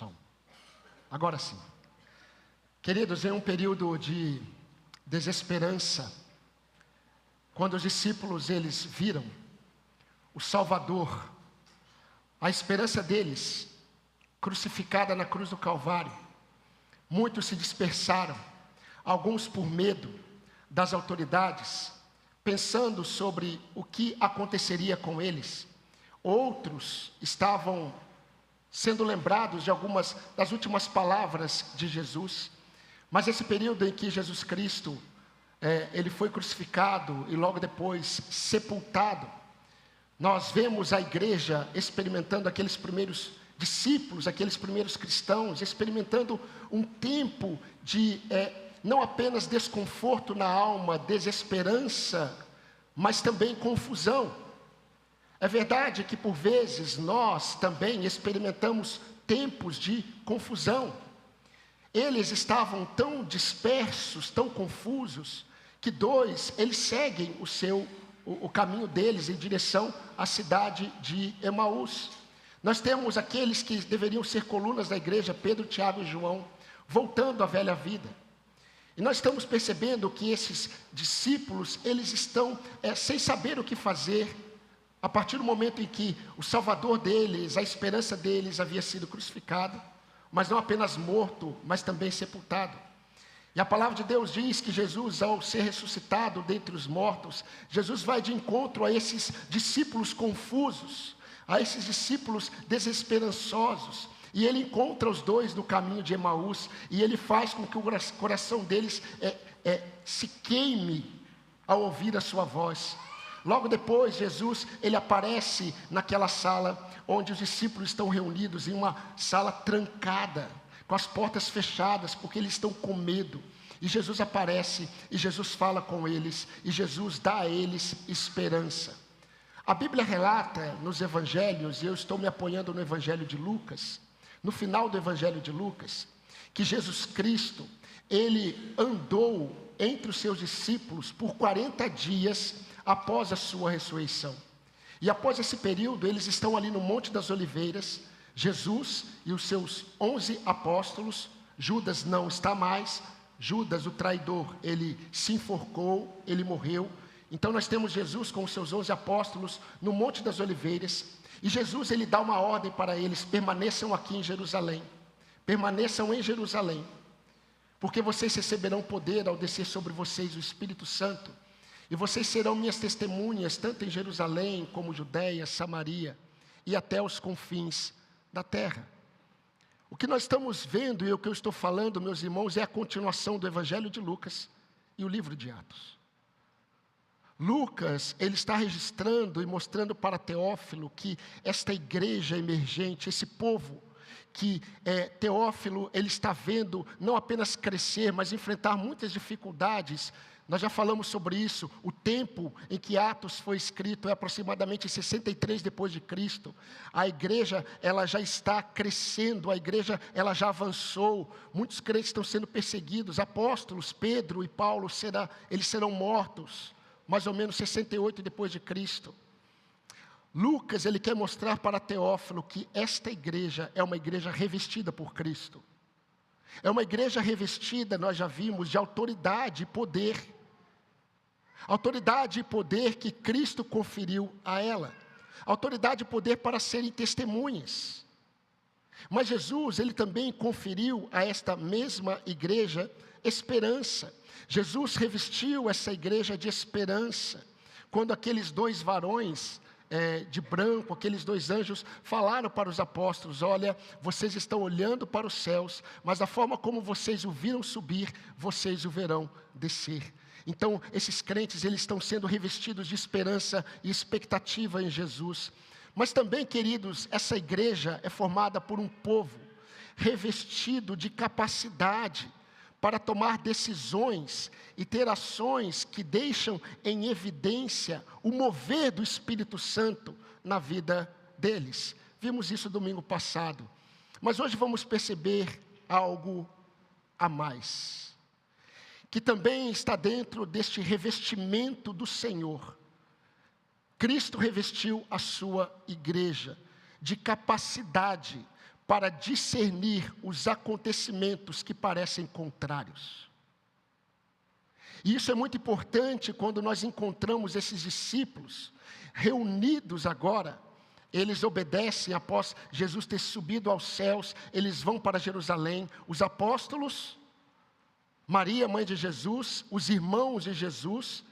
Som. Agora sim. Queridos, em um período de desesperança, quando os discípulos eles viram o Salvador, a esperança deles crucificada na cruz do Calvário, muitos se dispersaram, alguns por medo das autoridades, pensando sobre o que aconteceria com eles. Outros estavam sendo lembrados de algumas das últimas palavras de Jesus. Mas esse período em que Jesus Cristo, ele foi crucificado e logo depois sepultado, nós vemos a igreja experimentando aqueles primeiros discípulos, aqueles primeiros cristãos, experimentando um tempo de não apenas desconforto na alma, desesperança, mas também confusão. É verdade que por vezes nós também experimentamos tempos de confusão. Eles estavam tão dispersos, tão confusos, que eles seguem o caminho deles em direção à cidade de Emaús. Nós temos aqueles que deveriam ser colunas da igreja, Pedro, Tiago e João, voltando à velha vida. E nós estamos percebendo que esses discípulos, eles estão sem saber o que fazer, a partir do momento em que o Salvador deles, a esperança deles havia sido crucificado, mas não apenas morto, mas também sepultado. E a palavra de Deus diz que Jesus, ao ser ressuscitado dentre os mortos, Jesus vai de encontro a esses discípulos confusos, a esses discípulos desesperançosos, e ele encontra os dois no caminho de Emaús, e ele faz com que o coração deles se queime ao ouvir a sua voz. Logo depois, Jesus, ele aparece naquela sala onde os discípulos estão reunidos, em uma sala trancada, com as portas fechadas, porque eles estão com medo. E Jesus aparece, e Jesus fala com eles, e Jesus dá a eles esperança. A Bíblia relata nos evangelhos, e eu estou me apoiando no evangelho de Lucas, no final do evangelho de Lucas, que Jesus Cristo, ele andou entre os seus discípulos por 40 dias após a sua ressurreição. E após esse período, eles estão ali no Monte das Oliveiras, Jesus e os seus 11 apóstolos. Judas não está mais, Judas, o traidor, ele se enforcou, ele morreu. Então nós temos Jesus com os seus 11 apóstolos no Monte das Oliveiras, e Jesus ele dá uma ordem para eles: permaneçam aqui em Jerusalém, permaneçam em Jerusalém, porque vocês receberão poder ao descer sobre vocês o Espírito Santo, e vocês serão minhas testemunhas, tanto em Jerusalém, como Judeia, Samaria, e até os confins da terra. O que nós estamos vendo, e o que eu estou falando, meus irmãos, é a continuação do Evangelho de Lucas e o livro de Atos. Lucas, ele está registrando e mostrando para Teófilo que esta igreja emergente, esse povo, que Teófilo, ele está vendo não apenas crescer, mas enfrentar muitas dificuldades. Nós já falamos sobre isso. O tempo em que Atos foi escrito é aproximadamente 63 depois de Cristo. A igreja, ela já está crescendo, a igreja, ela já avançou. Muitos crentes estão sendo perseguidos. Apóstolos, Pedro e Paulo, eles serão mortos, mais ou menos 68 depois de Cristo. Lucas, ele quer mostrar para Teófilo que esta igreja é uma igreja revestida por Cristo. É uma igreja revestida, nós já vimos, de autoridade e poder. Autoridade e poder que Cristo conferiu a ela. Autoridade e poder para serem testemunhas. Mas Jesus, ele também conferiu a esta mesma igreja esperança. Jesus revestiu essa igreja de esperança, quando aqueles dois varões de branco, aqueles dois anjos falaram para os apóstolos: olha, vocês estão olhando para os céus, mas da forma como vocês o viram subir, vocês o verão descer. Então, esses crentes, eles estão sendo revestidos de esperança e expectativa em Jesus. Mas também, queridos, essa igreja é formada por um povo revestido de capacidade para tomar decisões e ter ações que deixam em evidência o mover do Espírito Santo na vida deles. Vimos isso domingo passado. Mas hoje vamos perceber algo a mais, que também está dentro deste revestimento do Senhor. Cristo revestiu a sua igreja de capacidade para discernir os acontecimentos que parecem contrários. E isso é muito importante quando nós encontramos esses discípulos reunidos agora. Eles obedecem após Jesus ter subido aos céus, eles vão para Jerusalém. Os apóstolos, Maria, mãe de Jesus, os irmãos de Jesus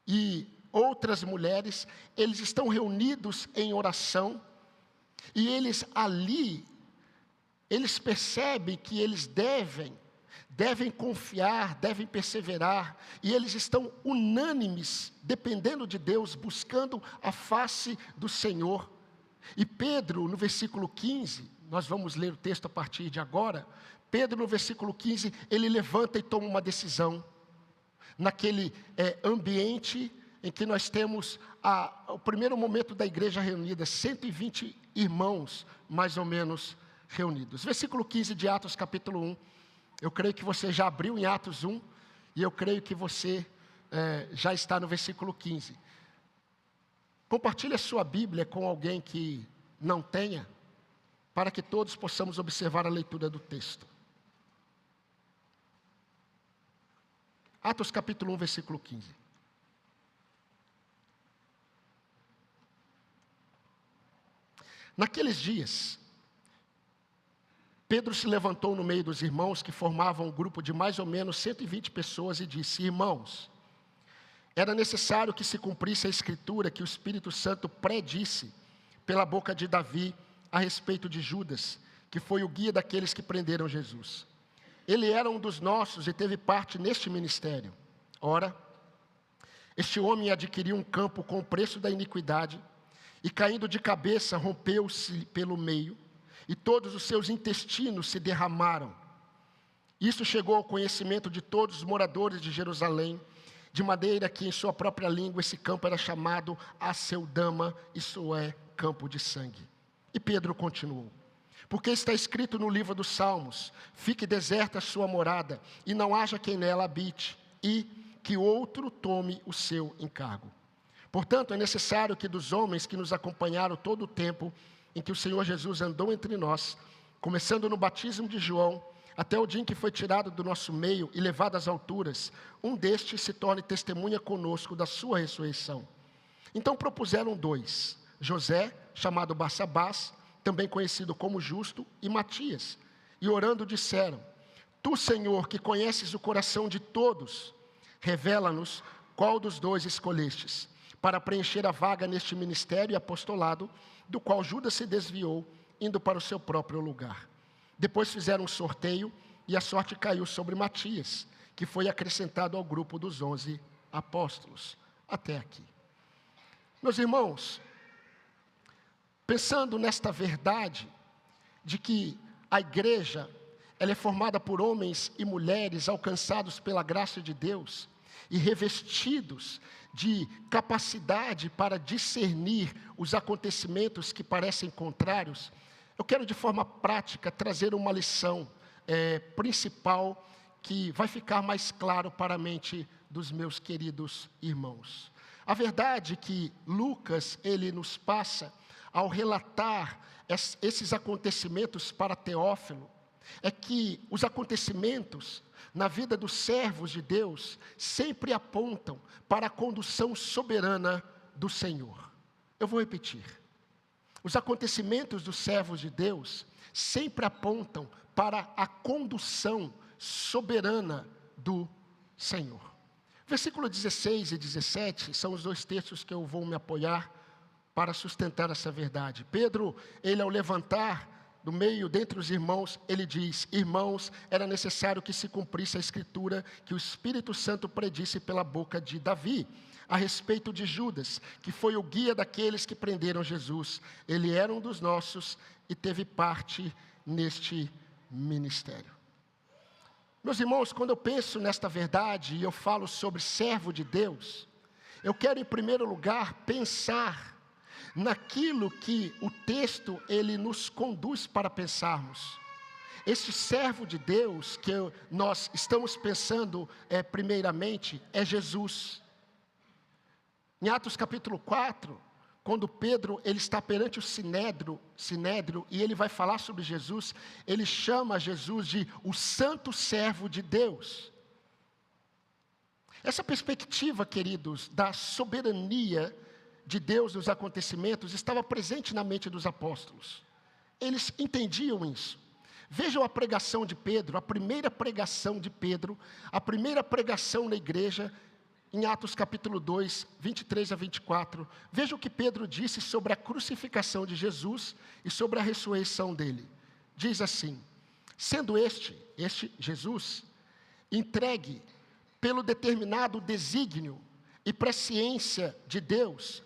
e outras mulheres, eles estão reunidos em oração. E eles ali, eles percebem que eles devem confiar, devem perseverar, e eles estão unânimes, dependendo de Deus, buscando a face do Senhor. E Pedro, no versículo 15, nós vamos ler o texto a partir de agora. Pedro, no versículo 15, ele levanta e toma uma decisão. Naquele ambiente em que nós temos o primeiro momento da igreja reunida, 120 irmãos, mais ou menos, reunidos. Versículo 15 de Atos, capítulo 1. Eu creio que você já abriu em Atos 1, e eu creio que você já está no versículo 15. Compartilhe a sua Bíblia com alguém que não tenha, para que todos possamos observar a leitura do texto. Atos capítulo 1, versículo 15. Naqueles dias, Pedro se levantou no meio dos irmãos, que formavam um grupo de mais ou menos 120 pessoas, e disse: irmãos, era necessário que se cumprisse a escritura que o Espírito Santo predisse pela boca de Davi a respeito de Judas, que foi o guia daqueles que prenderam Jesus. Ele era um dos nossos e teve parte neste ministério. Ora, este homem adquiriu um campo com o preço da iniquidade, e caindo de cabeça rompeu-se pelo meio, e todos os seus intestinos se derramaram. Isso chegou ao conhecimento de todos os moradores de Jerusalém, de maneira que em sua própria língua esse campo era chamado Aceldama, isso é, campo de sangue. E Pedro continuou: porque está escrito no livro dos Salmos: fique deserta a sua morada, e não haja quem nela habite, e que outro tome o seu encargo. Portanto, é necessário que dos homens que nos acompanharam todo o tempo em que o Senhor Jesus andou entre nós, começando no batismo de João, até o dia em que foi tirado do nosso meio e levado às alturas, um destes se torne testemunha conosco da sua ressurreição. Então propuseram 2, José, chamado Barsabás, também conhecido como Justo, e Matias, e orando disseram: tu, Senhor, que conheces o coração de todos, revela-nos qual dos 2 escolhestes, para preencher a vaga neste ministério e apostolado, do qual Judas se desviou, indo para o seu próprio lugar. Depois fizeram um sorteio, e a sorte caiu sobre Matias, que foi acrescentado ao grupo dos 11 apóstolos. Até aqui. Meus irmãos, pensando nesta verdade, de que a igreja, ela é formada por homens e mulheres alcançados pela graça de Deus, e revestidos de capacidade para discernir os acontecimentos que parecem contrários, eu quero de forma prática trazer uma lição principal que vai ficar mais claro para a mente dos meus queridos irmãos. A verdade que Lucas, ele nos passa ao relatar esses acontecimentos para Teófilo, é que os acontecimentos na vida dos servos de Deus sempre apontam para a condução soberana do Senhor. Eu vou repetir. Os acontecimentos dos servos de Deus sempre apontam para a condução soberana do Senhor. Versículo 16 e 17 são os 2 textos que eu vou me apoiar para sustentar essa verdade. Pedro, ele ao levantar do meio, dentre os irmãos, ele diz: irmãos, era necessário que se cumprisse a escritura que o Espírito Santo predisse pela boca de Davi, a respeito de Judas, que foi o guia daqueles que prenderam Jesus. Ele era um dos nossos e teve parte neste ministério. Meus irmãos, quando eu penso nesta verdade e eu falo sobre servo de Deus, eu quero em primeiro lugar pensar naquilo que o texto ele nos conduz para pensarmos. Este servo de Deus que nós estamos pensando primeiramente é Jesus. Em Atos capítulo 4, quando Pedro ele está perante o sinédrio e ele vai falar sobre Jesus, ele chama Jesus de o santo servo de Deus. Essa perspectiva, queridos, da soberania de Deus nos acontecimentos estava presente na mente dos apóstolos. Eles entendiam isso. Vejam a pregação de Pedro, a primeira pregação de Pedro, a primeira pregação na igreja, em Atos capítulo 2, 23 a 24. Veja o que Pedro disse sobre a crucificação de Jesus e sobre a ressurreição dele. Diz assim: sendo este Jesus, entregue pelo determinado desígnio e presciência de Deus,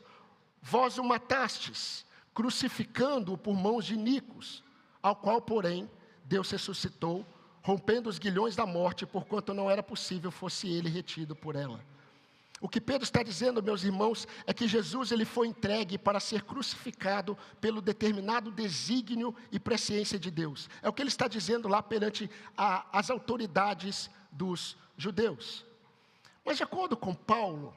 vós o matastes, crucificando-o por mãos de iníquos, ao qual, porém, Deus ressuscitou, rompendo os guilhões da morte, porquanto não era possível fosse ele retido por ela. O que Pedro está dizendo, meus irmãos, é que Jesus ele foi entregue para ser crucificado pelo determinado desígnio e presciência de Deus. É o que ele está dizendo lá perante as autoridades dos judeus. Mas de acordo com Paulo,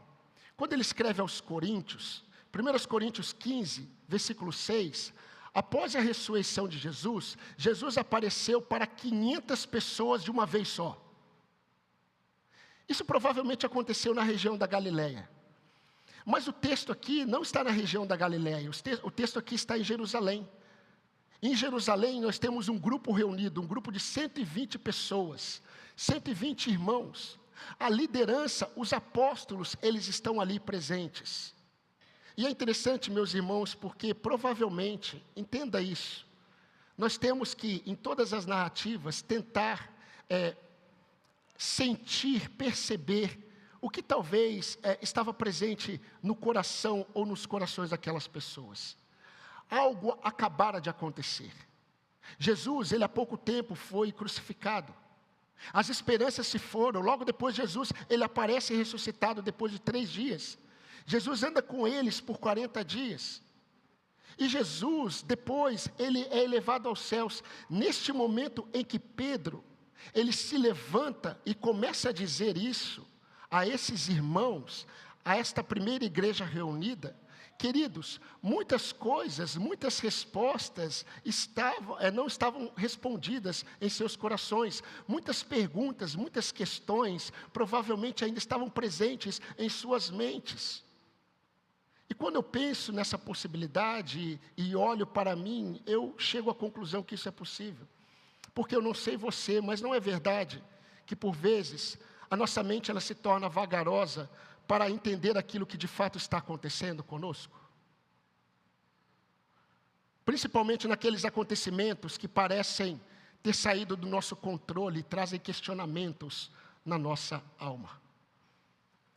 quando ele escreve aos Coríntios, 1 Coríntios 15, versículo 6, após a ressurreição de Jesus, Jesus apareceu para 500 pessoas de uma vez só. Isso provavelmente aconteceu na região da Galileia. Mas o texto aqui não está na região da Galileia, o texto aqui está em Jerusalém. Em Jerusalém nós temos um grupo reunido, um grupo de 120 pessoas, 120 irmãos. A liderança, os apóstolos, eles estão ali presentes. E é interessante, meus irmãos, porque provavelmente, entenda isso, nós temos que, em todas as narrativas, tentar sentir, perceber o que talvez estava presente no coração ou nos corações daquelas pessoas. Algo acabara de acontecer. Jesus, ele há pouco tempo foi crucificado. As esperanças se foram. Logo depois Jesus, ele aparece ressuscitado depois de 3 dias. Jesus anda com eles por 40 dias. E Jesus, depois, ele é elevado aos céus. Neste momento em que Pedro, ele se levanta e começa a dizer isso a esses irmãos, a esta primeira igreja reunida. Queridos, muitas coisas, muitas respostas não estavam respondidas em seus corações. Muitas perguntas, muitas questões, provavelmente ainda estavam presentes em suas mentes. E quando eu penso nessa possibilidade e olho para mim, eu chego à conclusão que isso é possível. Porque eu não sei você, mas não é verdade que por vezes a nossa mente ela se torna vagarosa para entender aquilo que de fato está acontecendo conosco? Principalmente naqueles acontecimentos que parecem ter saído do nosso controle e trazem questionamentos na nossa alma.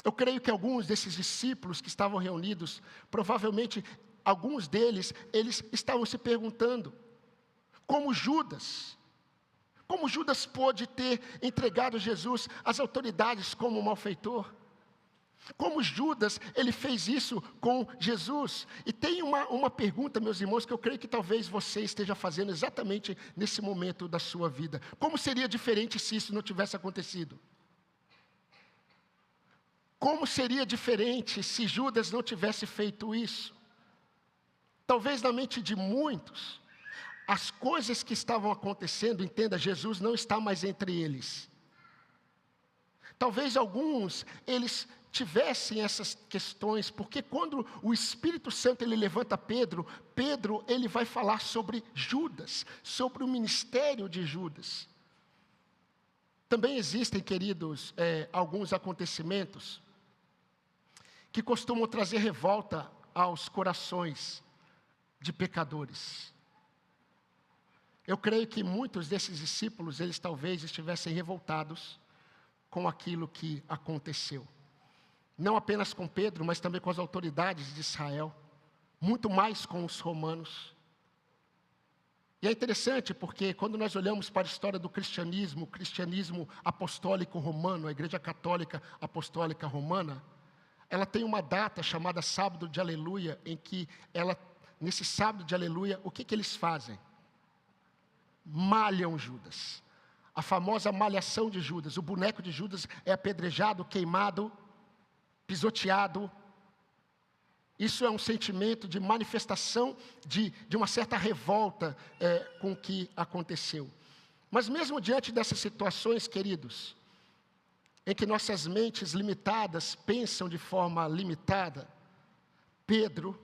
Eu creio que alguns desses discípulos que estavam reunidos, provavelmente alguns deles, eles estavam se perguntando, como Judas pôde ter entregado Jesus às autoridades como malfeitor? Como Judas, ele fez isso com Jesus? E tem uma pergunta, meus irmãos, que eu creio que talvez você esteja fazendo exatamente nesse momento da sua vida. Como seria diferente se isso não tivesse acontecido? Como seria diferente se Judas não tivesse feito isso? Talvez na mente de muitos, as coisas que estavam acontecendo, entenda, Jesus não está mais entre eles. Talvez alguns, eles tivessem essas questões, porque quando o Espírito Santo ele levanta Pedro, ele vai falar sobre Judas, sobre o ministério de Judas. Também existem, queridos, alguns acontecimentos que costumam trazer revolta aos corações de pecadores. Eu creio que muitos desses discípulos, eles talvez estivessem revoltados com aquilo que aconteceu. Não apenas com Pedro, mas também com as autoridades de Israel. Muito mais com os romanos. E é interessante porque quando nós olhamos para a história do cristianismo, o cristianismo apostólico romano, a Igreja Católica Apostólica Romana, ela tem uma data chamada Sábado de Aleluia, em que nesse Sábado de Aleluia, o que eles fazem? Malham Judas. A famosa malhação de Judas. O boneco de Judas é apedrejado, queimado, pisoteado. Isso é um sentimento de manifestação de uma certa revolta com o que aconteceu. Mas mesmo diante dessas situações, queridos, em que nossas mentes limitadas pensam de forma limitada, Pedro,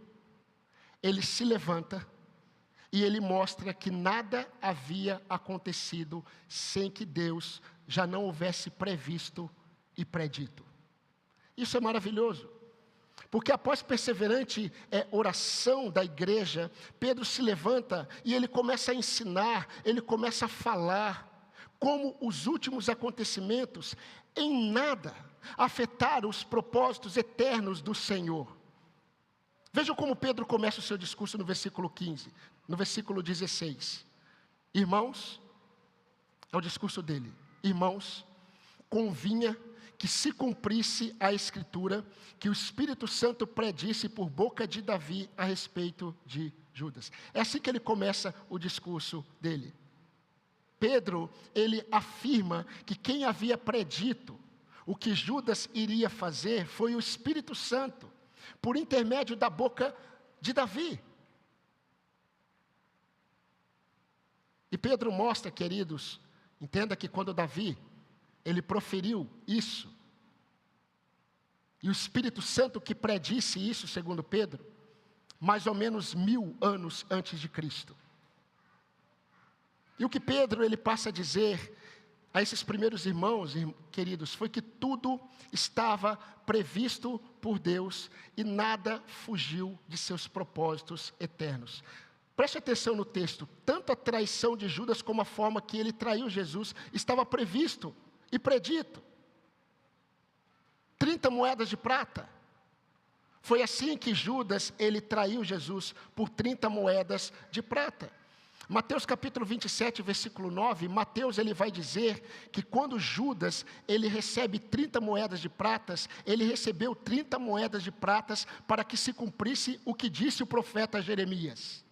ele se levanta e ele mostra que nada havia acontecido sem que Deus já não houvesse previsto e predito. Isso é maravilhoso, porque após perseverante oração da igreja, Pedro se levanta e ele começa a ensinar, ele começa a falar como os últimos acontecimentos em nada afetaram os propósitos eternos do Senhor. Vejam como Pedro começa o seu discurso no versículo 15, no versículo 16. Irmãos, é o discurso dele. Irmãos, convinha que se cumprisse a Escritura, que o Espírito Santo predisse por boca de Davi a respeito de Judas. É assim que ele começa o discurso dele. Pedro, ele afirma que quem havia predito o que Judas iria fazer foi o Espírito Santo, por intermédio da boca de Davi. E Pedro mostra, queridos, entenda que quando Davi, ele proferiu isso, e o Espírito Santo que predisse isso, segundo Pedro, mais ou menos 1000 anos antes de Cristo. E o que Pedro ele passa a dizer a esses primeiros irmãos, queridos, foi que tudo estava previsto por Deus e nada fugiu de seus propósitos eternos. Preste atenção no texto, tanto a traição de Judas como a forma que ele traiu Jesus estava previsto e predito. 30 moedas de prata. Foi assim que Judas, ele traiu Jesus por 30 moedas de prata. Mateus capítulo 27, versículo 9, Mateus ele vai dizer que quando Judas ele recebe 30 moedas de pratas, ele recebeu 30 moedas de pratas para que se cumprisse o que disse o profeta Jeremias.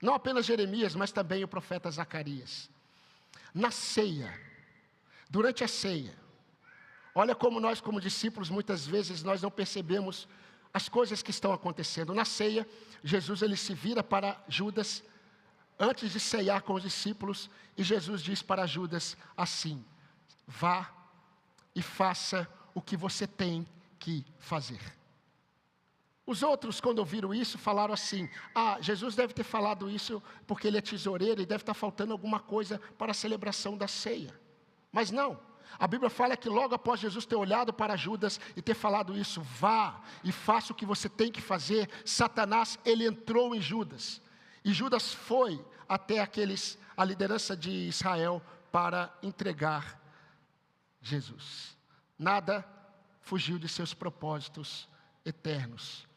Não apenas Jeremias, mas também o profeta Zacarias. Na ceia, durante a ceia, olha como nós como discípulos muitas vezes nós não percebemos as coisas que estão acontecendo. Na ceia, Jesus ele se vira para Judas, antes de ceiar com os discípulos, e Jesus diz para Judas assim: vá e faça o que você tem que fazer. Os outros, quando ouviram isso, falaram assim: Jesus deve ter falado isso porque ele é tesoureiro e deve estar faltando alguma coisa para a celebração da ceia. Mas não. A Bíblia fala que logo após Jesus ter olhado para Judas e ter falado isso, vá e faça o que você tem que fazer, Satanás, ele entrou em Judas. E Judas foi até a liderança de Israel para entregar Jesus. Nada fugiu de seus propósitos eternos.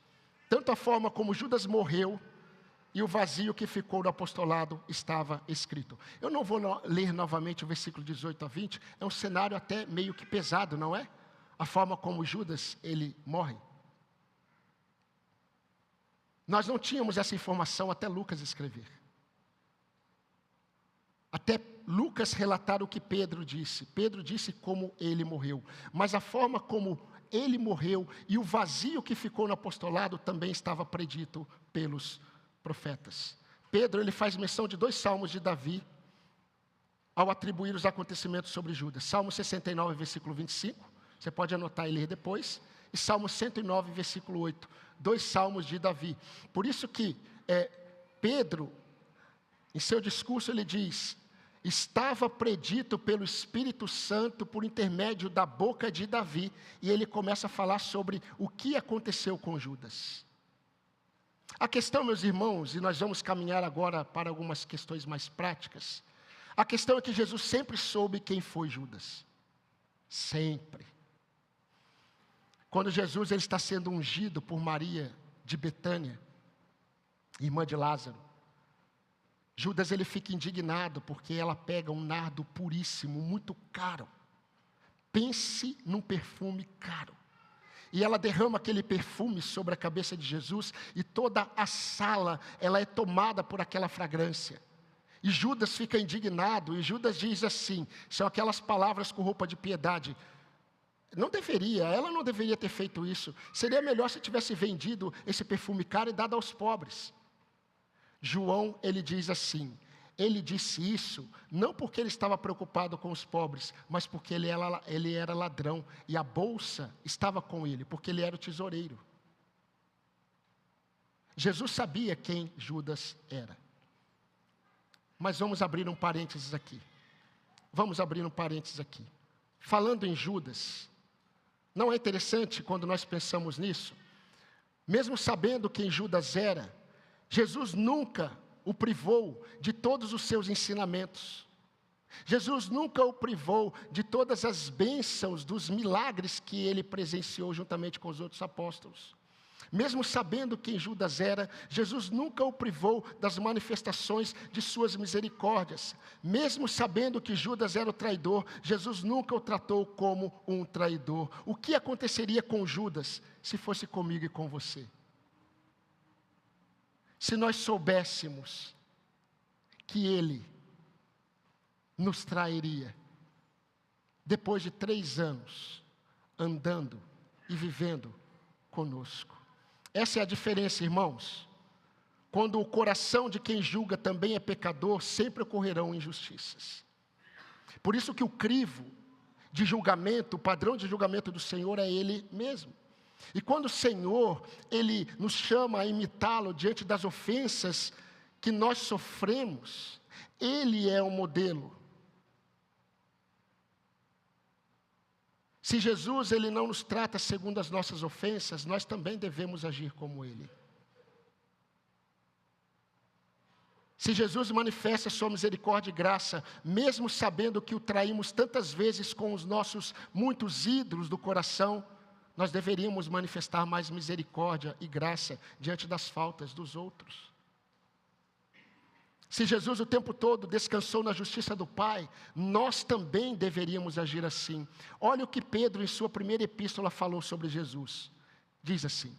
Tanto a forma como Judas morreu, e o vazio que ficou do apostolado estava escrito. Eu não vou ler novamente o versículo 18 a 20, é um cenário até meio que pesado, não é? A forma como Judas, ele morre. Nós não tínhamos essa informação até Lucas escrever. Até Lucas relatar o que Pedro disse. Pedro disse como ele morreu. Mas a forma como ele morreu e o vazio que ficou no apostolado também estava predito pelos profetas. Pedro ele faz menção de 2 salmos de Davi ao atribuir os acontecimentos sobre Judas. Salmo 69, versículo 25, você pode anotar e ler depois, e Salmo 109, versículo 8, 2 salmos de Davi. Por isso que Pedro, em seu discurso ele diz: estava predito pelo Espírito Santo por intermédio da boca de Davi, e ele começa a falar sobre o que aconteceu com Judas. A questão, meus irmãos, e nós vamos caminhar agora para algumas questões mais práticas. A questão é que Jesus sempre soube quem foi Judas. Sempre. Quando Jesus ele está sendo ungido por Maria de Betânia, irmã de Lázaro, Judas ele fica indignado porque ela pega um nardo puríssimo, muito caro. Pense num perfume caro. E ela derrama aquele perfume sobre a cabeça de Jesus, e toda a sala, ela é tomada por aquela fragrância. E Judas fica indignado, e Judas diz assim, são aquelas palavras com roupa de piedade: ela não deveria ter feito isso. Seria melhor se tivesse vendido esse perfume caro e dado aos pobres. João, ele diz assim, ele disse isso, não porque ele estava preocupado com os pobres, mas porque ele era ladrão, e a bolsa estava com ele, porque ele era o tesoureiro. Jesus sabia quem Judas era. Mas vamos abrir um parênteses aqui. Falando em Judas, não é interessante quando nós pensamos nisso? Mesmo sabendo quem Judas era, Jesus nunca o privou de todos os seus ensinamentos. Jesus nunca o privou de todas as bênçãos, dos milagres que ele presenciou juntamente com os outros apóstolos. Mesmo sabendo quem Judas era, Jesus nunca o privou das manifestações de suas misericórdias. Mesmo sabendo que Judas era o traidor, Jesus nunca o tratou como um traidor. O que aconteceria com Judas se fosse comigo e com você? Se nós soubéssemos que ele nos trairia, depois de 3 anos, andando e vivendo conosco. Essa é a diferença, irmãos. Quando o coração de quem julga também é pecador, sempre ocorrerão injustiças. Por isso que o crivo de julgamento, o padrão de julgamento do Senhor é Ele mesmo. E quando o Senhor, Ele nos chama a imitá-lo diante das ofensas que nós sofremos, Ele é o modelo. Se Jesus, Ele não nos trata segundo as nossas ofensas, nós também devemos agir como Ele. Se Jesus manifesta sua misericórdia e graça, mesmo sabendo que o traímos tantas vezes com os nossos muitos ídolos do coração, nós deveríamos manifestar mais misericórdia e graça diante das faltas dos outros. Se Jesus o tempo todo descansou na justiça do Pai, nós também deveríamos agir assim. Olha o que Pedro, em sua primeira epístola, falou sobre Jesus. Diz assim: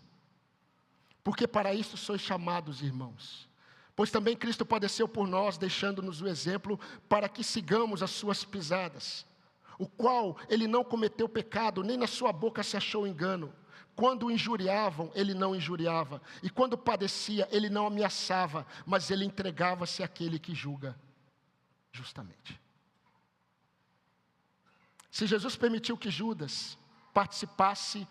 porque para isto sois chamados, irmãos, pois também Cristo padeceu por nós, deixando-nos o exemplo para que sigamos as suas pisadas, o qual ele não cometeu pecado, nem na sua boca se achou engano. Quando o injuriavam, ele não injuriava, e quando padecia, ele não ameaçava, mas ele entregava-se àquele que julga justamente. Se Jesus permitiu que Judas participasse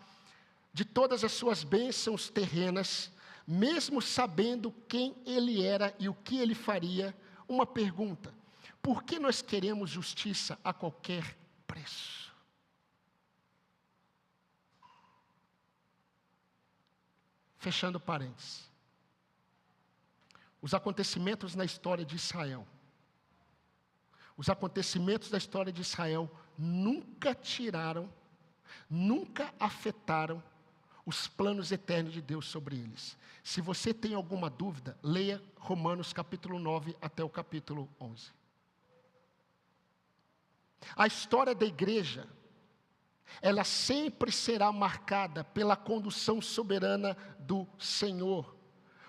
de todas as suas bênçãos terrenas, mesmo sabendo quem ele era e o que ele faria, uma pergunta: por que nós queremos justiça a qualquer preço? Fechando parênteses. Os acontecimentos na história de Israel. Os acontecimentos da história de Israel nunca tiraram, nunca afetaram os planos eternos de Deus sobre eles. Se você tem alguma dúvida, leia Romanos capítulo 9 até o capítulo 11. A história da igreja, ela sempre será marcada pela condução soberana do Senhor.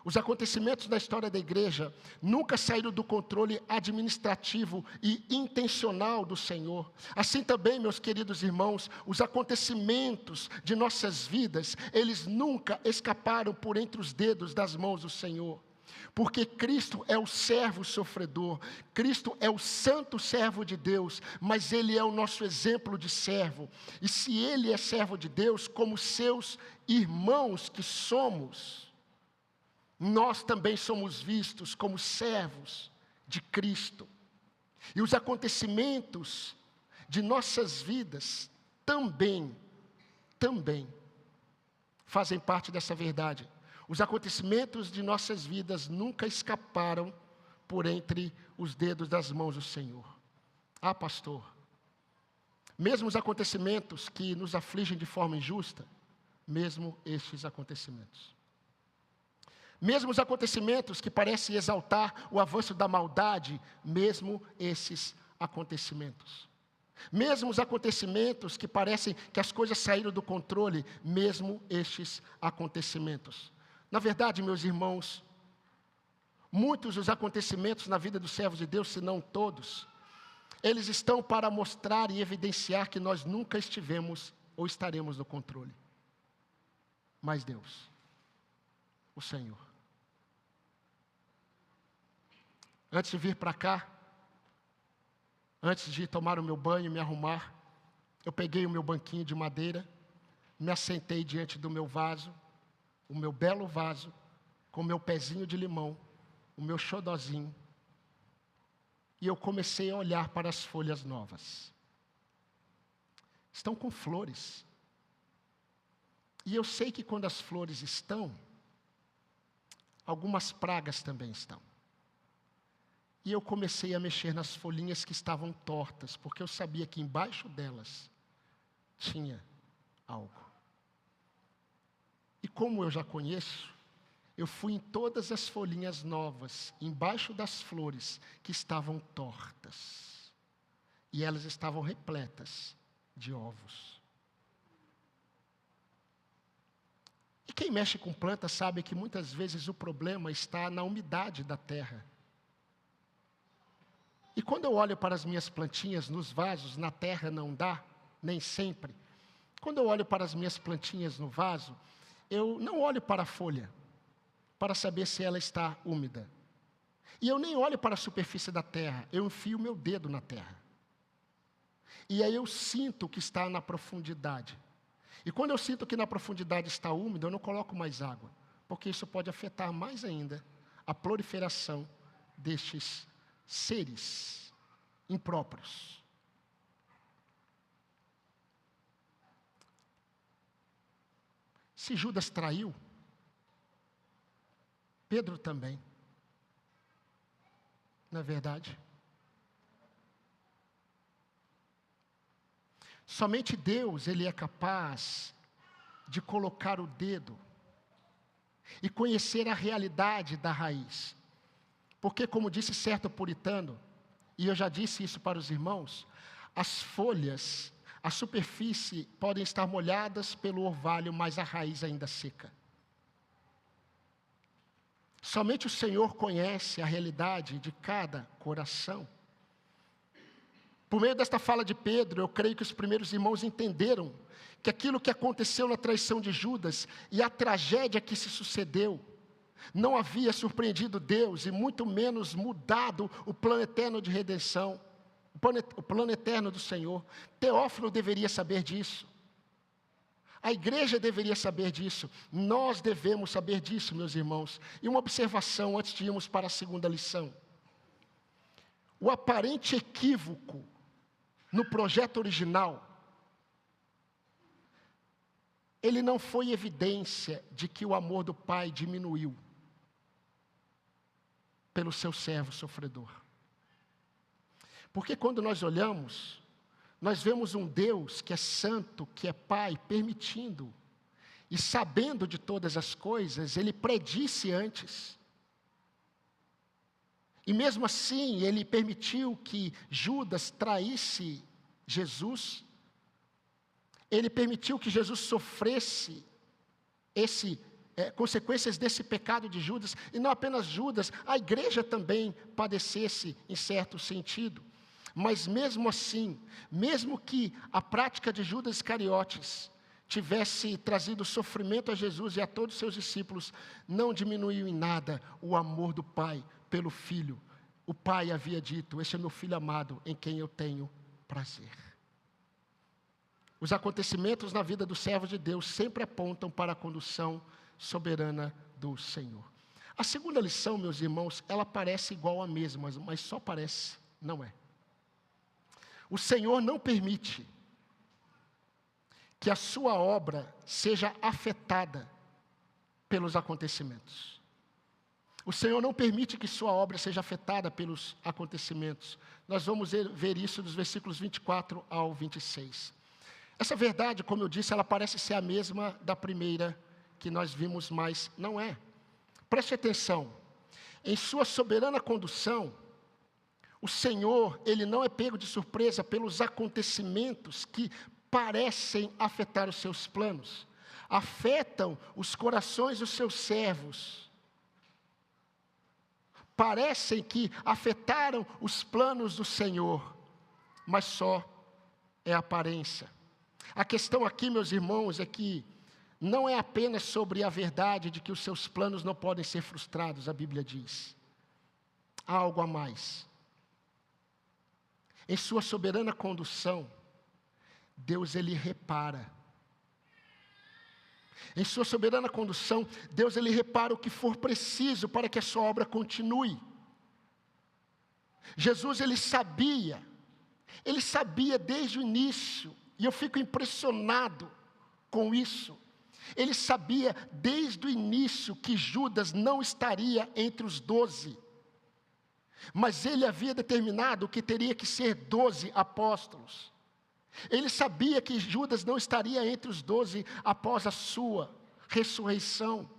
Os acontecimentos da história da igreja nunca saíram do controle administrativo e intencional do Senhor. Assim também, meus queridos irmãos, os acontecimentos de nossas vidas, eles nunca escaparam por entre os dedos das mãos do Senhor. Porque Cristo é o servo sofredor, Cristo é o santo servo de Deus, mas Ele é o nosso exemplo de servo. E se Ele é servo de Deus, como seus irmãos que somos, nós também somos vistos como servos de Cristo. E os acontecimentos de nossas vidas também fazem parte dessa verdade. Os acontecimentos de nossas vidas nunca escaparam por entre os dedos das mãos do Senhor. Ah, pastor, mesmo os acontecimentos que nos afligem de forma injusta, mesmo estes acontecimentos. Mesmo os acontecimentos que parecem exaltar o avanço da maldade, mesmo esses acontecimentos. Mesmo os acontecimentos que parecem que as coisas saíram do controle, mesmo estes acontecimentos. Na verdade, meus irmãos, muitos dos acontecimentos na vida dos servos de Deus, se não todos, eles estão para mostrar e evidenciar que nós nunca estivemos ou estaremos no controle. Mas Deus, o Senhor. Antes de vir para cá, antes de tomar o meu banho e me arrumar, eu peguei o meu banquinho de madeira, me assentei diante do meu vaso, o meu belo vaso, com o meu pezinho de limão, o meu xodozinho, e eu comecei a olhar para as folhas novas. Estão com flores. E eu sei que quando as flores estão, algumas pragas também estão. E eu comecei a mexer nas folhinhas que estavam tortas, porque eu sabia que embaixo delas tinha algo. E como eu já conheço, eu fui em todas as folhinhas novas, embaixo das flores que estavam tortas. E elas estavam repletas de ovos. E quem mexe com plantas sabe que muitas vezes o problema está na umidade da terra. E quando eu olho para as minhas plantinhas nos vasos, na terra não dá, nem sempre. Quando eu olho para as minhas plantinhas no vaso, eu não olho para a folha, para saber se ela está úmida. E eu nem olho para a superfície da terra, eu enfio meu dedo na terra. E aí eu sinto que está na profundidade. E quando eu sinto que na profundidade está úmido, eu não coloco mais água, porque isso pode afetar mais ainda a proliferação destes seres impróprios. Se Judas traiu, Pedro também. Não é verdade? Somente Deus, Ele é capaz de colocar o dedo e conhecer a realidade da raiz. Porque, como disse certo puritano, e eu já disse isso para os irmãos, as folhas, a superfície podem estar molhadas pelo orvalho, mas a raiz ainda seca. Somente o Senhor conhece a realidade de cada coração. Por meio desta fala de Pedro, eu creio que os primeiros irmãos entenderam que aquilo que aconteceu na traição de Judas e a tragédia que se sucedeu, não havia surpreendido Deus e muito menos mudado o plano eterno de redenção, o plano eterno do Senhor. Teófilo deveria saber disso. A igreja deveria saber disso. Nós devemos saber disso, meus irmãos. E uma observação antes de irmos para a segunda lição. O aparente equívoco no projeto original, ele não foi evidência de que o amor do Pai diminuiu pelo seu servo sofredor. Porque quando nós olhamos, nós vemos um Deus que é santo, que é Pai, permitindo e sabendo de todas as coisas, Ele predisse antes. E mesmo assim, Ele permitiu que Judas traísse Jesus. Ele permitiu que Jesus sofresse consequências desse pecado de Judas. E não apenas Judas, a igreja também padecesse em certo sentido. Mas mesmo assim, mesmo que a prática de Judas Iscariotes tivesse trazido sofrimento a Jesus e a todos os seus discípulos, não diminuiu em nada o amor do Pai pelo Filho. O Pai havia dito: este é meu Filho amado, em quem eu tenho prazer. Os acontecimentos na vida dos servos de Deus sempre apontam para a condução soberana do Senhor. A segunda lição, meus irmãos, ela parece igual à mesma, mas só parece, não é. O Senhor não permite que a sua obra seja afetada pelos acontecimentos. O Senhor não permite que sua obra seja afetada pelos acontecimentos. Nós vamos ver isso dos versículos 24 ao 26. Essa verdade, como eu disse, ela parece ser a mesma da primeira que nós vimos, mas não é. Preste atenção. Em sua soberana condução, o Senhor, Ele não é pego de surpresa pelos acontecimentos que parecem afetar os seus planos. Afetam os corações dos seus servos. Parecem que afetaram os planos do Senhor, mas só é aparência. A questão aqui, meus irmãos, é que não é apenas sobre a verdade de que os seus planos não podem ser frustrados, a Bíblia diz. Há algo a mais. Em sua soberana condução, Deus ele repara. Em sua soberana condução, Deus ele repara o que for preciso para que a sua obra continue. Jesus ele sabia desde o início, e eu fico impressionado com isso. Ele sabia desde o início que Judas não estaria entre os 12. Mas ele havia determinado que teria que ser 12 apóstolos. Ele sabia que Judas não estaria entre os 12 após a sua ressurreição.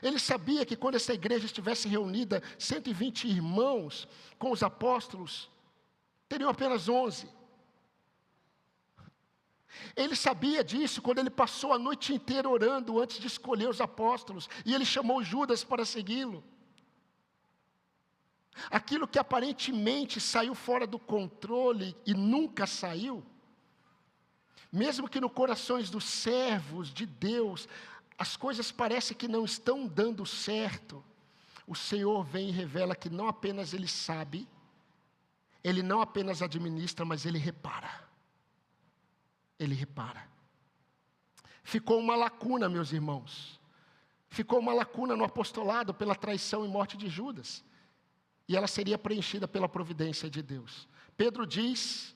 Ele sabia que quando essa igreja estivesse reunida, 120 irmãos com os apóstolos, teriam apenas 11. Ele sabia disso quando ele passou a noite inteira orando antes de escolher os apóstolos, e ele chamou Judas para segui-lo. Aquilo que aparentemente saiu fora do controle e nunca saiu, mesmo que nos corações dos servos de Deus, as coisas parecem que não estão dando certo, o Senhor vem e revela que não apenas Ele sabe, Ele não apenas administra, mas Ele repara. Ele repara. Ficou uma lacuna, meus irmãos. Ficou uma lacuna no apostolado pela traição e morte de Judas. E ela seria preenchida pela providência de Deus. Pedro diz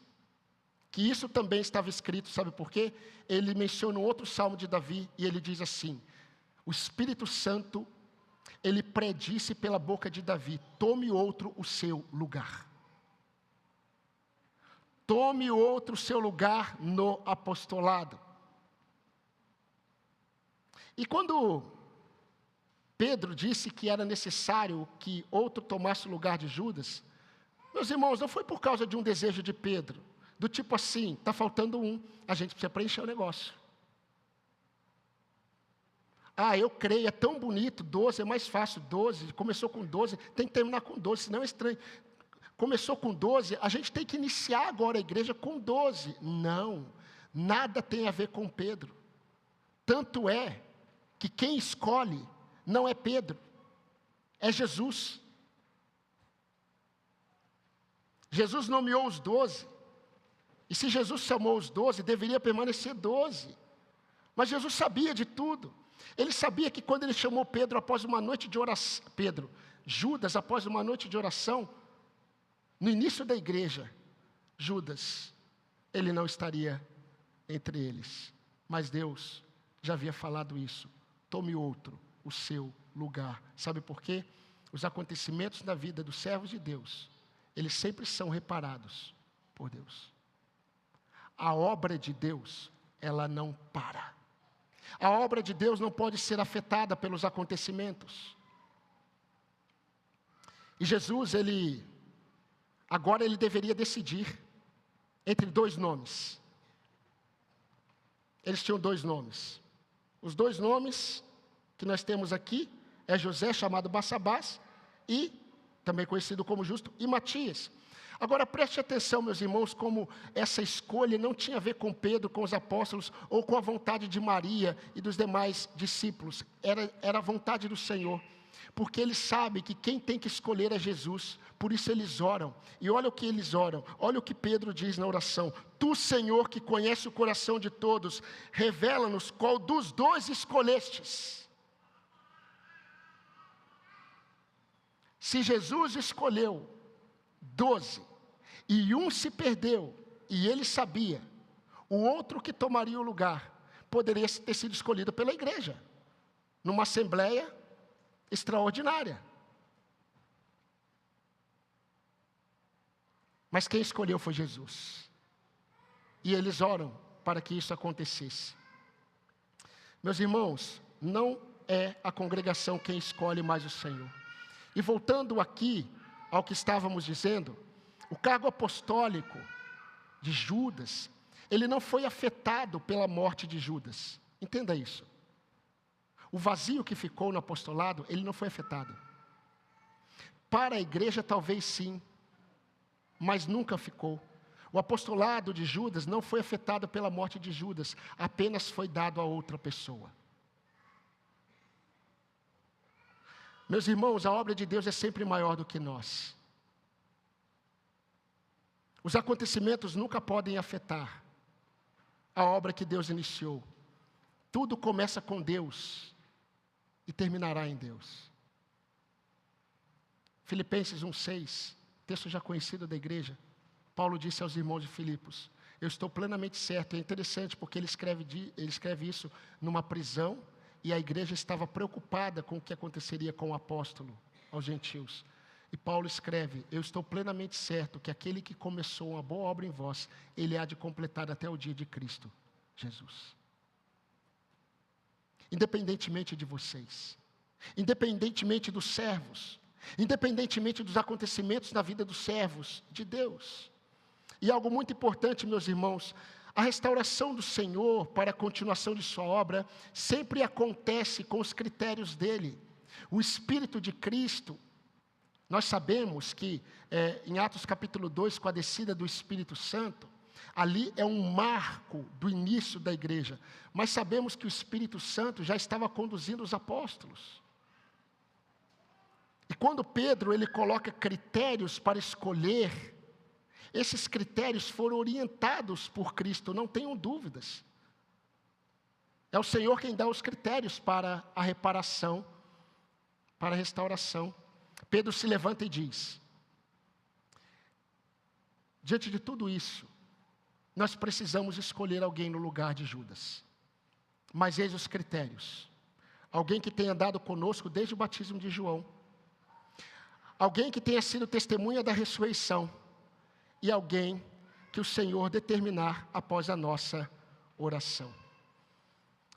que isso também estava escrito, sabe por quê? Ele menciona um outro salmo de Davi, e ele diz assim: o Espírito Santo, ele predisse pela boca de Davi: tome outro o seu lugar. Tome outro o seu lugar no apostolado. E quando Pedro disse que era necessário que outro tomasse o lugar de Judas, meus irmãos, não foi por causa de um desejo de Pedro, do tipo assim, está faltando um, a gente precisa preencher o negócio. Eu creio, é tão bonito, 12 é mais fácil, 12, começou com 12, tem que terminar com 12, senão é estranho. Começou com 12, a gente tem que iniciar agora a igreja com 12. Não, nada tem a ver com Pedro. Tanto é que quem escolhe não é Pedro, é Jesus. Jesus nomeou os 12. E se Jesus chamou os 12, deveria permanecer 12. Mas Jesus sabia de tudo. Ele sabia que quando ele chamou Pedro após uma noite de oração, Judas após uma noite de oração, no início da igreja, Judas, ele não estaria entre eles. Mas Deus já havia falado isso. Tome outro o seu lugar. Sabe por quê? Os acontecimentos na vida dos servos de Deus, eles sempre são reparados por Deus. A obra de Deus, ela não para. A obra de Deus não pode ser afetada pelos acontecimentos. E Jesus, agora ele deveria decidir entre 2 nomes. Eles tinham 2 nomes. Os 2 nomes que nós temos aqui é José, chamado Barsabás, e também conhecido como Justo, e Matias. Agora preste atenção, meus irmãos, como essa escolha não tinha a ver com Pedro, com os apóstolos, ou com a vontade de Maria e dos demais discípulos. Era a vontade do Senhor. Porque eles sabem que quem tem que escolher é Jesus, por isso eles oram. E olha o que eles oram, olha o que Pedro diz na oração: Tu, Senhor, que conhece o coração de todos, revela-nos qual dos 2 escolhestes. Se Jesus escolheu 12, e um se perdeu, e ele sabia, o outro que tomaria o lugar, poderia ter sido escolhido pela igreja, numa assembleia extraordinária. Mas quem escolheu foi Jesus. E eles oram para que isso acontecesse. Meus irmãos, não é a congregação quem escolhe, mais o Senhor. E voltando aqui ao que estávamos dizendo, o cargo apostólico de Judas, ele não foi afetado pela morte de Judas. Entenda isso. O vazio que ficou no apostolado, ele não foi afetado. Para a igreja talvez sim, mas nunca ficou. O apostolado de Judas não foi afetado pela morte de Judas, apenas foi dado a outra pessoa. Meus irmãos, a obra de Deus é sempre maior do que nós. Os acontecimentos nunca podem afetar a obra que Deus iniciou. Tudo começa com Deus e terminará em Deus. Filipenses 1,6, texto já conhecido da igreja. Paulo disse aos irmãos de Filipos: eu estou plenamente certo. É interessante porque ele escreve isso numa prisão, e a igreja estava preocupada com o que aconteceria com o apóstolo aos gentios. E Paulo escreve: eu estou plenamente certo que aquele que começou uma boa obra em vós, ele há de completar até o dia de Cristo Jesus. Independentemente de vocês, independentemente dos servos, independentemente dos acontecimentos na vida dos servos de Deus. E algo muito importante, meus irmãos, a restauração do Senhor para a continuação de sua obra sempre acontece com os critérios dele. O Espírito de Cristo, nós sabemos que em Atos capítulo 2, com a descida do Espírito Santo, ali é um marco do início da igreja. Mas sabemos que o Espírito Santo já estava conduzindo os apóstolos. E quando Pedro ele coloca critérios para escolher, esses critérios foram orientados por Cristo, não tenham dúvidas. É o Senhor quem dá os critérios para a reparação, para a restauração. Pedro se levanta e diz: diante de tudo isso, nós precisamos escolher alguém no lugar de Judas. Mas eis os critérios: alguém que tenha andado conosco desde o batismo de João, alguém que tenha sido testemunha da ressurreição, e alguém que o Senhor determinar após a nossa oração.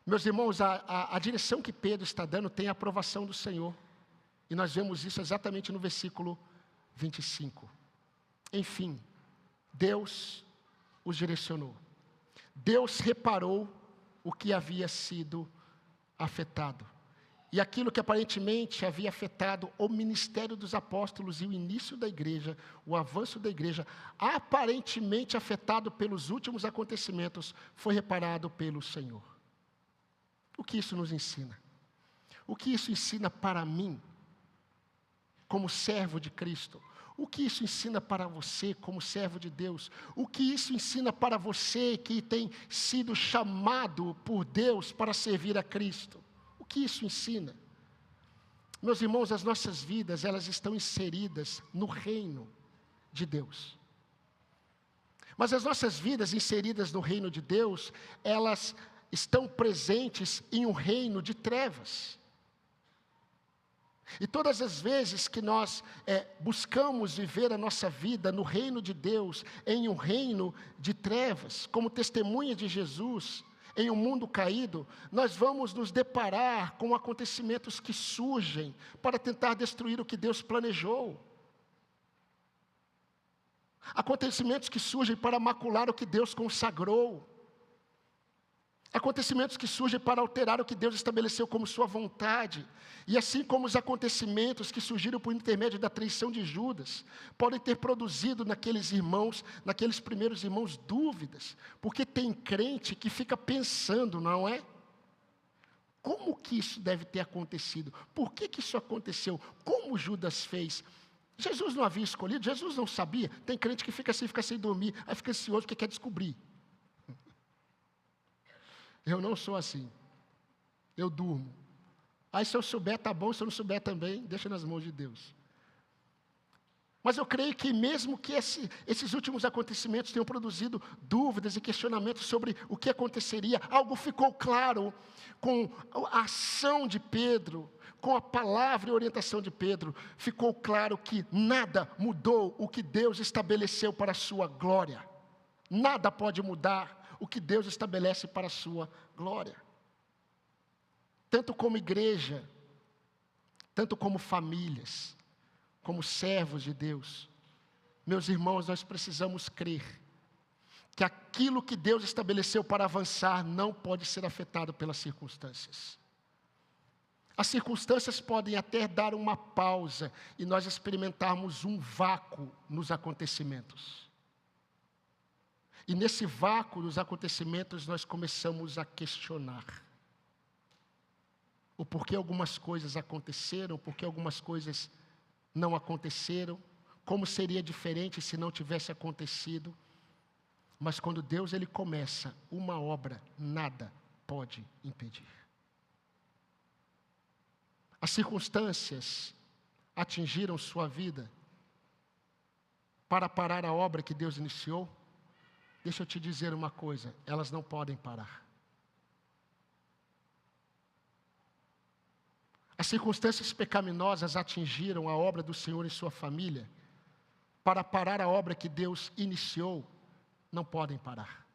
Meus irmãos, a direção que Pedro está dando tem a aprovação do Senhor. E nós vemos isso exatamente no versículo 25. Enfim, Deus os direcionou. Deus reparou o que havia sido afetado. E aquilo que aparentemente havia afetado o ministério dos apóstolos e o início da igreja, o avanço da igreja, aparentemente afetado pelos últimos acontecimentos, foi reparado pelo Senhor. O que isso nos ensina? O que isso ensina para mim, como servo de Cristo? O que isso ensina para você, como servo de Deus? O que isso ensina para você que tem sido chamado por Deus para servir a Cristo? O que isso ensina? Meus irmãos, as nossas vidas, elas estão inseridas no reino de Deus. Mas as nossas vidas inseridas no reino de Deus, elas estão presentes em um reino de trevas. E todas as vezes que nós buscamos viver a nossa vida no reino de Deus, em um reino de trevas, como testemunha de Jesus, em um mundo caído, nós vamos nos deparar com acontecimentos que surgem para tentar destruir o que Deus planejou. Acontecimentos que surgem para macular o que Deus consagrou. Acontecimentos que surgem para alterar o que Deus estabeleceu como sua vontade. E assim como os acontecimentos que surgiram por intermédio da traição de Judas, podem ter produzido naqueles irmãos, naqueles primeiros irmãos, dúvidas. Porque tem crente que fica pensando, não é? Como que isso deve ter acontecido? Por que isso aconteceu? Como Judas fez? Jesus não havia escolhido? Jesus não sabia? Tem crente que fica sem dormir, aí fica ansioso porque quer descobrir. Eu não sou assim. Eu durmo. Aí se eu souber, tá bom. Se eu não souber também, deixa nas mãos de Deus. Mas eu creio que mesmo que esses últimos acontecimentos tenham produzido dúvidas e questionamentos sobre o que aconteceria, algo ficou claro com a ação de Pedro, com a palavra e orientação de Pedro. Ficou claro que nada mudou o que Deus estabeleceu para a sua glória. Nada pode mudar o que Deus estabelece para a sua glória. Tanto como igreja, tanto como famílias, como servos de Deus, meus irmãos, nós precisamos crer que aquilo que Deus estabeleceu para avançar não pode ser afetado pelas circunstâncias. As circunstâncias podem até dar uma pausa e nós experimentarmos um vácuo nos acontecimentos. E nesse vácuo dos acontecimentos nós começamos a questionar o porquê algumas coisas aconteceram, porquê algumas coisas não aconteceram, como seria diferente se não tivesse acontecido. Mas quando Deus ele começa uma obra, nada pode impedir. As circunstâncias atingiram sua vida para parar a obra que Deus iniciou? Deixa eu te dizer uma coisa, elas não podem parar. As circunstâncias pecaminosas atingiram a obra do Senhor em sua família, para parar a obra que Deus iniciou, não podem parar.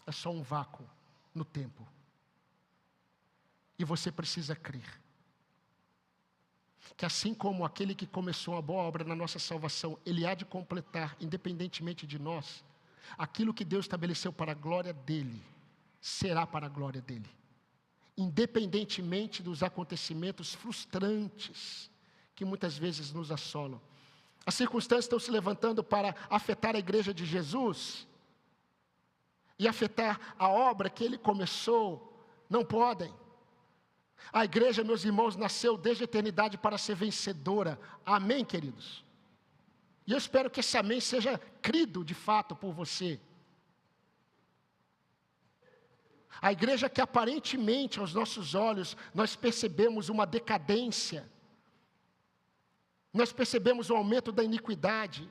É só um vácuo no tempo. E você precisa crer que assim como aquele que começou a boa obra na nossa salvação, ele há de completar, independentemente de nós, aquilo que Deus estabeleceu para a glória dele, será para a glória dele. Independentemente dos acontecimentos frustrantes que muitas vezes nos assolam. As circunstâncias estão se levantando para afetar a igreja de Jesus e afetar a obra que ele começou, não podem. A igreja, meus irmãos, nasceu desde a eternidade para ser vencedora. Amém, queridos? E eu espero que esse amém seja crido de fato por você. A igreja que aparentemente aos nossos olhos nós percebemos uma decadência, nós percebemos o aumento da iniquidade,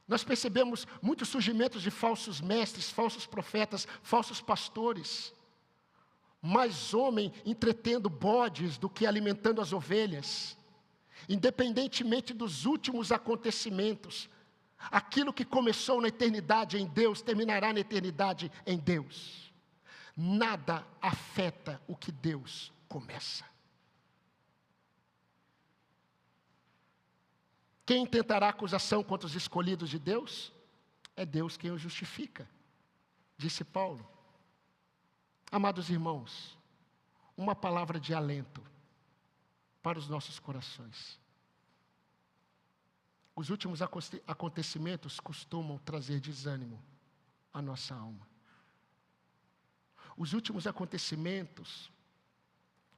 nós percebemos muitos surgimentos de falsos mestres, falsos profetas, falsos pastores, mais homem entretendo bodes do que alimentando as ovelhas. Independentemente dos últimos acontecimentos, aquilo que começou na eternidade em Deus, terminará na eternidade em Deus. Nada afeta o que Deus começa. Quem tentará acusação contra os escolhidos de Deus? É Deus quem os justifica, disse Paulo. Amados irmãos, uma palavra de alento para os nossos corações. Os últimos acontecimentos costumam trazer desânimo à nossa alma. Os últimos acontecimentos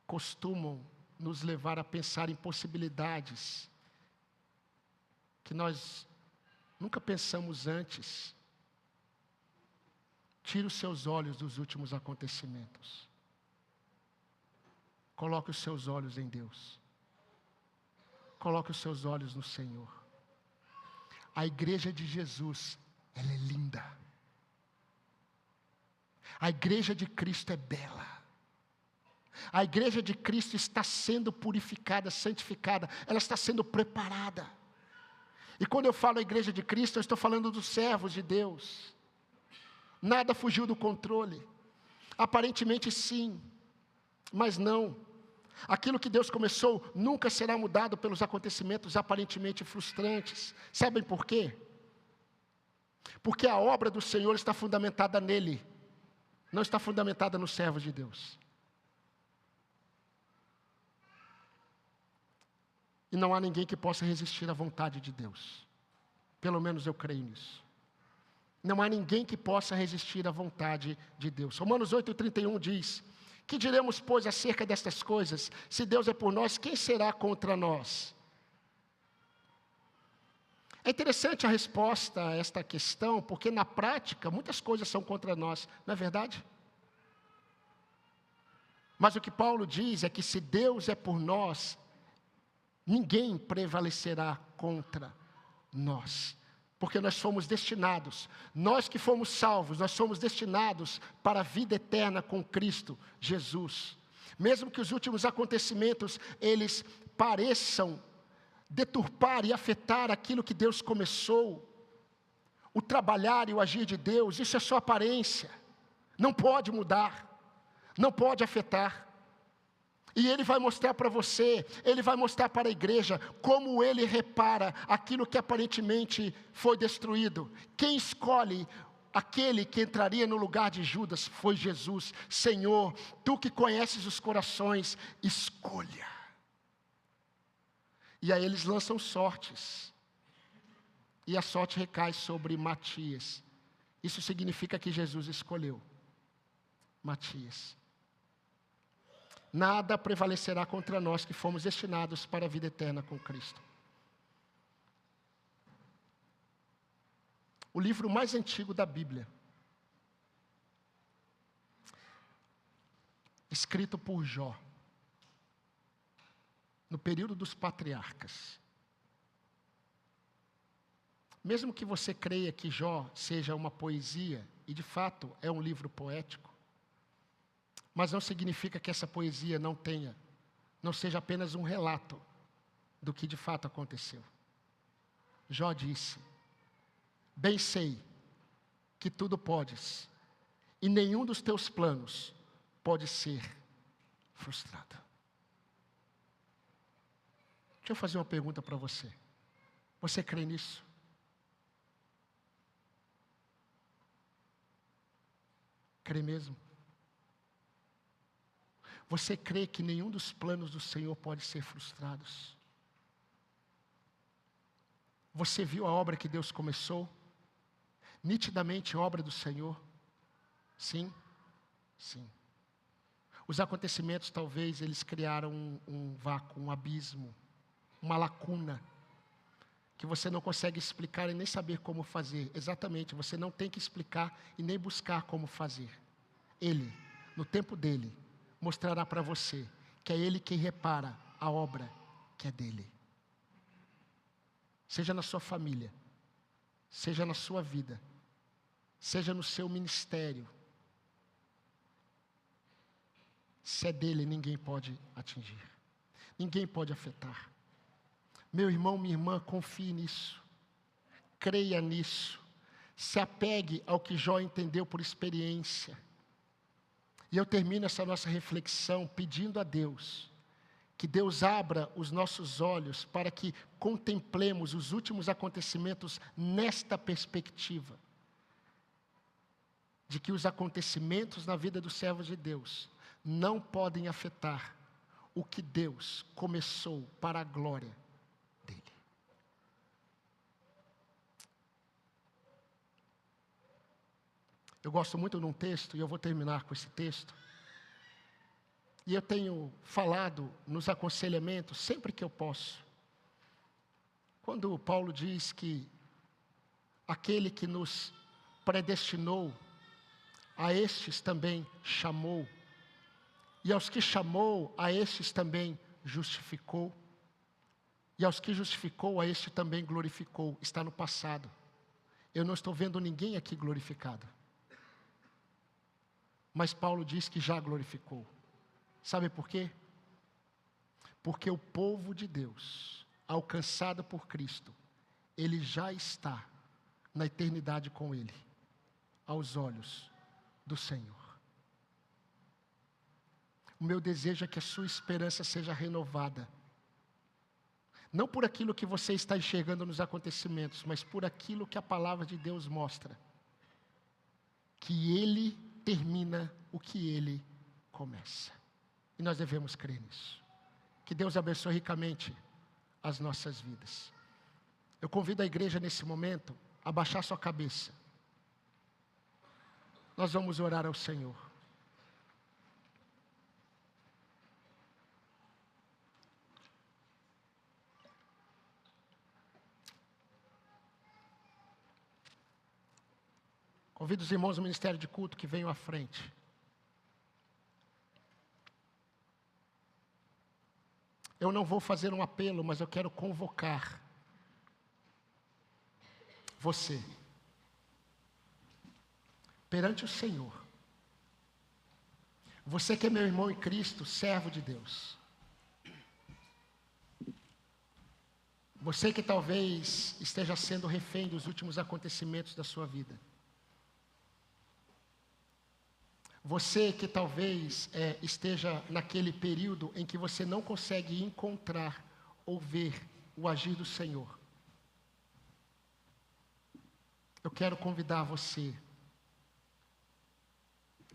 costumam nos levar a pensar em possibilidades que nós nunca pensamos antes. Tire os seus olhos dos últimos acontecimentos. Coloque os seus olhos em Deus. Coloque os seus olhos no Senhor. A igreja de Jesus, ela é linda. A igreja de Cristo é bela. A igreja de Cristo está sendo purificada, santificada. Ela está sendo preparada. E quando eu falo a igreja de Cristo, eu estou falando dos servos de Deus. Nada fugiu do controle. Aparentemente sim, mas não. Aquilo que Deus começou nunca será mudado pelos acontecimentos aparentemente frustrantes. Sabem por quê? Porque a obra do Senhor está fundamentada nele, não está fundamentada nos servos de Deus. E não há ninguém que possa resistir à vontade de Deus. Pelo menos eu creio nisso. Não há ninguém que possa resistir à vontade de Deus. Romanos 8,31 diz: que diremos, pois, acerca destas coisas? Se Deus é por nós, quem será contra nós? É interessante a resposta a esta questão, porque na prática, muitas coisas são contra nós, não é verdade? Mas o que Paulo diz é que se Deus é por nós, ninguém prevalecerá contra nós. Porque nós fomos destinados, nós que fomos salvos, nós somos destinados para a vida eterna com Cristo Jesus. Mesmo que os últimos acontecimentos, eles pareçam deturpar e afetar aquilo que Deus começou, o trabalhar e o agir de Deus, isso é só aparência, não pode mudar, não pode afetar. E Ele vai mostrar para você, Ele vai mostrar para a igreja, como Ele repara aquilo que aparentemente foi destruído. Quem escolhe aquele que entraria no lugar de Judas foi Jesus. Senhor, Tu que conheces os corações, escolha. E aí eles lançam sortes. e a sorte recai sobre Matias. Isso significa que Jesus escolheu Matias. Nada prevalecerá contra nós que fomos destinados para a vida eterna com Cristo. O livro mais antigo da Bíblia, escrito por Jó, no período dos patriarcas. Mesmo que você creia que Jó seja uma poesia, e de fato é um livro poético, mas não significa que essa poesia não seja apenas um relato do que de fato aconteceu. Jó disse: bem sei que tudo podes, e nenhum dos teus planos pode ser frustrado. Deixa eu fazer uma pergunta para você. Você crê nisso? Crê mesmo? Você crê que nenhum dos planos do Senhor pode ser frustrados? Você viu a obra que Deus começou? Nitidamente obra do Senhor? Sim? Sim. Os acontecimentos talvez eles criaram um vácuo, um abismo, uma lacuna, que você não consegue explicar e nem saber como fazer. Exatamente, você não tem que explicar e nem buscar como fazer. Ele, no tempo dele, mostrará para você que é Ele quem repara a obra que é dele. Seja na sua família, seja na sua vida, seja no seu ministério. Se é dele, ninguém pode atingir, ninguém pode afetar. Meu irmão, minha irmã, confie nisso, creia nisso, se apegue ao que Jó entendeu por experiência. E eu termino essa nossa reflexão pedindo a Deus, que Deus abra os nossos olhos para que contemplemos os últimos acontecimentos nesta perspectiva, de que os acontecimentos na vida dos servos de Deus não podem afetar o que Deus começou para a glória dele. Eu gosto muito de um texto, e eu vou terminar com esse texto. E eu tenho falado nos aconselhamentos sempre que eu posso. Quando Paulo diz que aquele que nos predestinou, a estes também chamou, e aos que chamou, a estes também justificou, e aos que justificou, a este também glorificou. Está no passado. Eu não estou vendo ninguém aqui glorificado. Mas Paulo diz que já glorificou. Sabe por quê? Porque o povo de Deus, alcançado por Cristo, ele já está na eternidade com Ele, aos olhos do Senhor. O meu desejo é que a sua esperança seja renovada. Não por aquilo que você está enxergando nos acontecimentos, mas por aquilo que a palavra de Deus mostra. Que Ele termina o que Ele começa. E nós devemos crer nisso. Que Deus abençoe ricamente as nossas vidas. Eu convido a igreja nesse momento a baixar sua cabeça. Nós vamos orar ao Senhor. Convido os irmãos do Ministério de Culto que venham à frente. Eu não vou fazer um apelo, mas eu quero convocar você perante o Senhor. Você que é meu irmão em Cristo, servo de Deus. Você que talvez esteja sendo refém dos últimos acontecimentos da sua vida. Você que talvez esteja naquele período em que você não consegue encontrar ou ver o agir do Senhor. Eu quero convidar você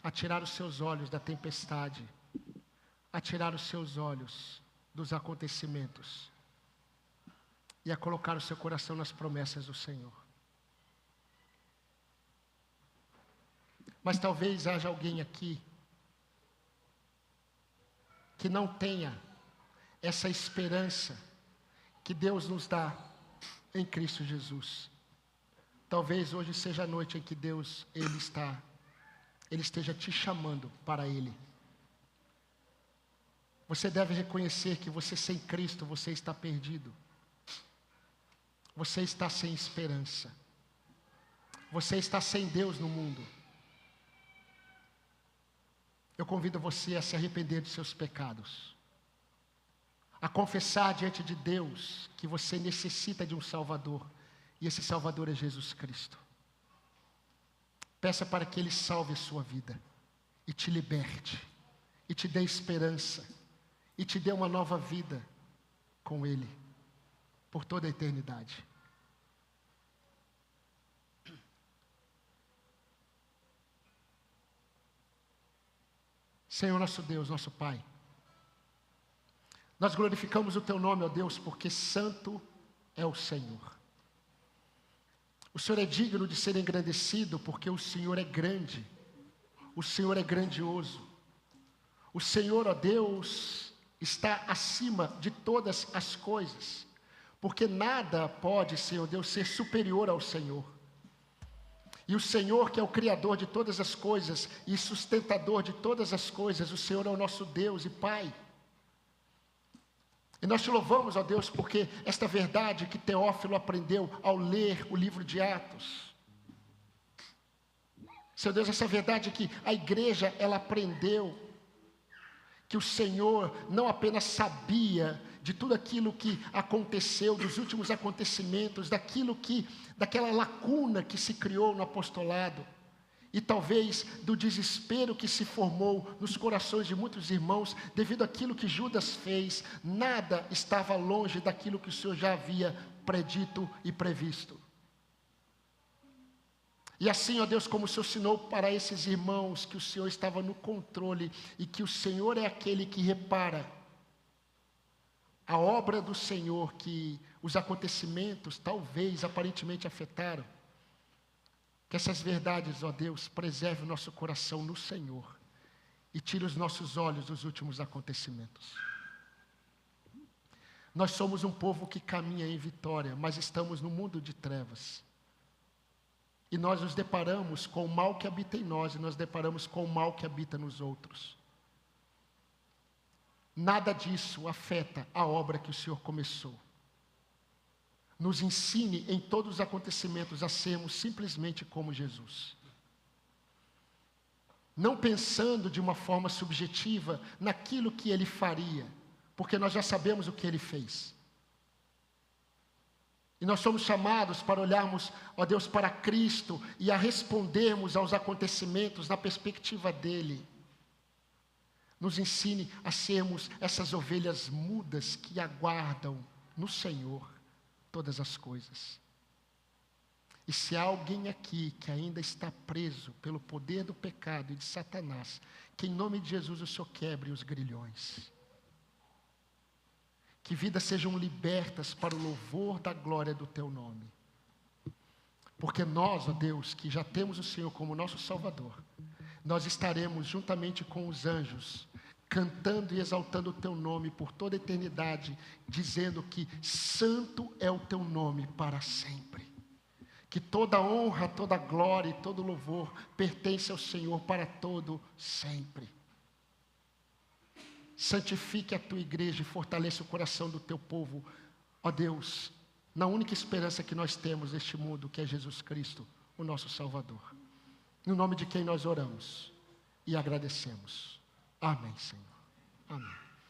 a tirar os seus olhos da tempestade, a tirar os seus olhos dos acontecimentos e a colocar o seu coração nas promessas do Senhor. Mas talvez haja alguém aqui que não tenha essa esperança que Deus nos dá em Cristo Jesus. Talvez hoje seja a noite em que Deus, Ele esteja te chamando para Ele. Você deve reconhecer que você sem Cristo, você está perdido. Você está sem esperança. Você está sem Deus no mundo. Eu convido você a se arrepender dos seus pecados. A confessar diante de Deus que você necessita de um Salvador. E esse Salvador é Jesus Cristo. Peça para que Ele salve a sua vida. E te liberte. E te dê esperança. E te dê uma nova vida com Ele. Por toda a eternidade. Senhor nosso Deus, nosso Pai. Nós glorificamos o Teu nome, ó Deus, porque santo é o Senhor. O Senhor é digno de ser engrandecido, porque o Senhor é grande. O Senhor é grandioso. O Senhor, ó Deus, está acima de todas as coisas. Porque nada pode, Senhor Deus, ser superior ao Senhor. E o Senhor, que é o Criador de todas as coisas e sustentador de todas as coisas, o Senhor é o nosso Deus e Pai. E nós te louvamos, ó Deus, porque esta verdade que Teófilo aprendeu ao ler o livro de Atos. Senhor Deus, essa verdade que a igreja, ela aprendeu, que o Senhor não apenas sabia de tudo aquilo que aconteceu, dos últimos acontecimentos, daquela lacuna que se criou no apostolado, e talvez do desespero que se formou nos corações de muitos irmãos, devido àquilo que Judas fez. Nada estava longe daquilo que o Senhor já havia predito e previsto. E assim, ó Deus, como o Senhor ensinou para esses irmãos que o Senhor estava no controle e que o Senhor é aquele que repara a obra do Senhor, que os acontecimentos talvez aparentemente afetaram. Que essas verdades, ó Deus, preserve o nosso coração no Senhor e tire os nossos olhos dos últimos acontecimentos. Nós somos um povo que caminha em vitória, mas estamos no mundo de trevas. E nós nos deparamos com o mal que habita em nós e nós deparamos com o mal que habita nos outros. Nada disso afeta a obra que o Senhor começou. Nos ensine em todos os acontecimentos a sermos simplesmente como Jesus. Não pensando de uma forma subjetiva naquilo que Ele faria, porque nós já sabemos o que Ele fez. E nós somos chamados para olharmos, ó Deus, para Cristo e a respondermos aos acontecimentos na perspectiva dEle. Nos ensine a sermos essas ovelhas mudas que aguardam no Senhor todas as coisas. E se há alguém aqui que ainda está preso pelo poder do pecado e de Satanás, que em nome de Jesus o Senhor quebre os grilhões. Que vidas sejam libertas para o louvor da glória do Teu nome. Porque nós, ó Deus, que já temos o Senhor como nosso Salvador, nós estaremos juntamente com os anjos, cantando e exaltando o Teu nome por toda a eternidade, dizendo que santo é o Teu nome para sempre. Que toda honra, toda glória e todo louvor pertence ao Senhor para todo sempre. Santifique a Tua igreja e fortaleça o coração do Teu povo, ó Deus, na única esperança que nós temos neste mundo, que é Jesus Cristo, o nosso Salvador. No nome de quem nós oramos e agradecemos. Amém, Senhor. Amém.